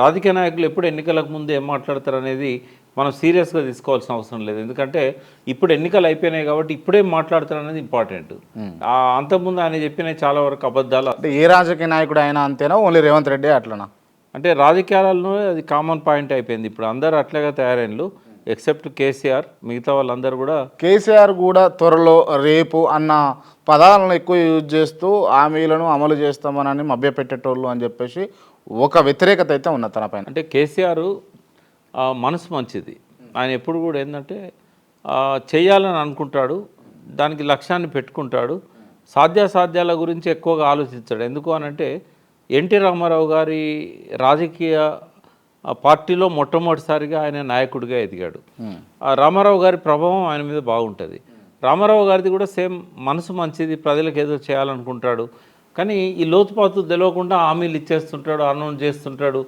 రాజకీయ నాయకులు ఎప్పుడు ఎన్నికలకు ముందు ఏం మాట్లాడతారు అనేది మనం సీరియస్గా తీసుకోవాల్సిన అవసరం లేదు. ఎందుకంటే ఇప్పుడు ఎన్నికలు అయిపోయినాయి కాబట్టి ఇప్పుడేం మాట్లాడతారు అనేది ఇంపార్టెంట్. అంతకుముందు ఆయన చెప్పిన చాలా వరకు అబద్ధాలు. అంటే ఏ రాజకీయ నాయకుడు అయినా అంతేనా, ఓన్లీ రేవంత్ రెడ్డి అట్లనా? అంటే రాజకీయాలలో అది కామన్ పాయింట్ అయిపోయింది. ఇప్పుడు అందరూ అట్లాగే తయారైనలు ఎక్సెప్ట్ కేసీఆర్, మిగతా వాళ్ళందరూ కూడా. కేసీఆర్ కూడా త్వరలో, రేపు అన్న పదాలను ఎక్కువ యూజ్ చేస్తూ హామీలను అమలు చేస్తామని మభ్యపెట్టేటోళ్ళు అని చెప్పేసి ఒక వ్యతిరేకత అయితే ఉన్నది తన పైన. అంటే కేసీఆర్ మనసు మంచిది. ఆయన ఎప్పుడు కూడా ఏంటంటే చేయాలని అనుకుంటాడు, దానికి లక్ష్యాన్ని పెట్టుకుంటాడు, సాధ్యాసాధ్యాల గురించి ఎక్కువగా ఆలోచించాడు. ఎందుకు అనంటే ఎన్టీ రామారావు గారి రాజకీయ పార్టీలో మొట్టమొదటిసారిగా ఆయన నాయకుడిగా ఎదిగాడు. రామారావు గారి ప్రభావం ఆయన మీద బాగుంటుంది. రామారావు గారిది కూడా సేమ్ మనసు మంచిది, ప్రజలకు ఏదో చేయాలనుకుంటాడు. కానీ ఈ లోతుపాతు తెలియకుండా హామీలు ఇచ్చేస్తుంటాడు, అనౌన్స్ చేస్తుంటాడు.